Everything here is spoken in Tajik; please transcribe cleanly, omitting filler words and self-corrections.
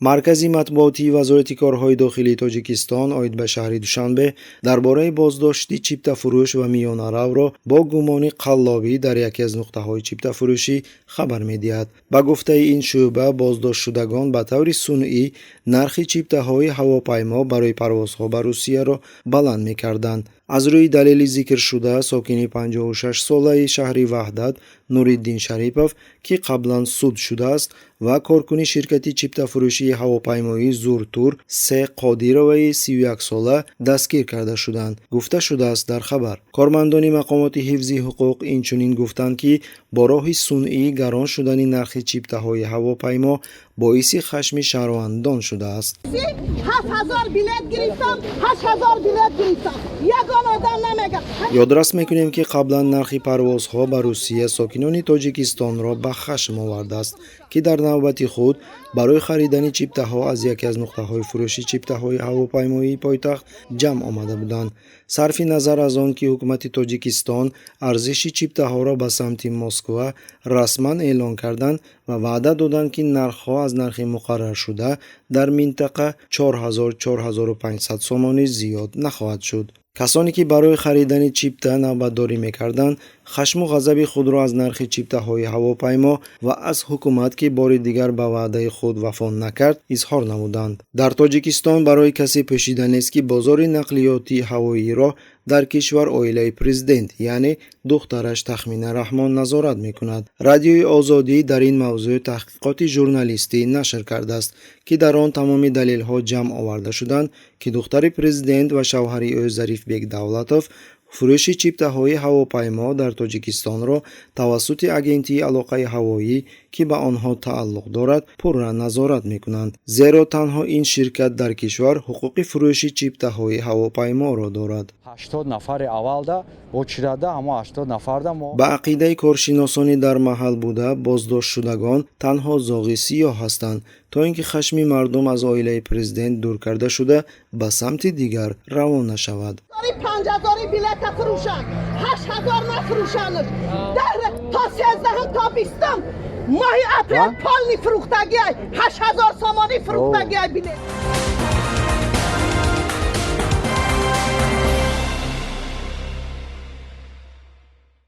маркази матбуотии вазорати корҳои дохилии тоҷикистон оид ба шаҳри душанбе дар бораи боздошти чиптафурӯш ва миёнаравро бо гумони қаллобӣ дар яке аз нуқтаҳои чиптафурӯшӣ хабар медиҳад. ба гуфтаи ин шӯъба, боздоштшудагон ба таври сунъӣ нархи чиптаҳои ҳавопаймо барои парвозҳо ба Русияро баланд мекарданд. аз рӯи далели зикршуда, сокини 56-солаи шаҳри Ваҳдат Нуриддин Шарипов, ки қаблан суд шудааст, ва коркуни ширкати чиптафурӯшии ҳавопаймоӣ Зуртур Се Қодироваи 31-сола дастгир карда шуданд, гуфта шудааст дар хабар. кормандони мақомоти ҳифзи ҳуқуқ инчунин гуфтанд, ки бо роҳи сунъӣ гарон шудани нархи чиптаҳои ҳавопаймо боиси хашми шаҳрвандон шудааст. 7000 билет гирифтам, 8000 билет гирифтам. Ягон одам намегам. ёдрас мекунем, ки қаблан нархи парвозҳо ба Русия сокинони Тоҷикистонро ба хашм овардааст, ки дар навбати худ барои харидани чиптаҳо аз яке аз нуқтаҳои фурӯши чиптаҳои ҳавопаймоии пойтахт ҷамъ омада буданд. сарфи назар аз он, ки ҳукумати Тоҷикистон арзиши чиптаҳоро ба самти Москва расман эълон карданд ва ваъда доданд, ки нархҳо аз нархи муқарраршуда дар минтақа 4000-4500 сомонӣ зиёд нахоҳад шуд. касоне, ки барои харидани чипта навбатдорӣ мекарданд, хашму ғазаби худро аз нархи чиптаҳои ҳавопаймо ва аз ҳукумат, ки бори дигар ба ваъдаи худ вафо накард, изҳор намуданд. дар Тоҷикистон барои касе пӯшида нест, ки бозори нақлиёти ҳавоиро дар кишвар оилаи президент, яъне духтараш Тахмина Раҳмон назорат мекунад. радиои Озодӣ дар ин мавзӯъ таҳқиқоти журналистӣ нашр кардааст, ки дар он тамоми далелҳо ҷамъ оварда шуданд, ки духтари президент ва шавҳари ӯ Зарифбек Давлатов фурӯши чиптаҳои ҳавопаймо дар Тоҷикистонро тавассути агентии алоқаи ҳавоӣ, ки ба онҳо тааллуқ дорад, пурра назорат мекунанд. зеро танҳо ин ширкат дар кишвар ҳуқуқи фурӯши чиптаҳои ҳавопайморо дорад. 80 нафари аввалда очирада, аммо 80 нафарда мо ба ақидаи коршиносони дар маҳал буда, боздоштшудагон танҳо зоғи сиёҳ ҳастанд, то ин ки хашми мардум аз оилаи президент дур карда шуда ба самти дигар равона шавад. 5000 билет фурӯшанд, 8000 нафурӯшанд. Та 13 та 20 моҳи апрел полни фурӯхтагиай 8000 сомонӣ фурӯхтагиай билет.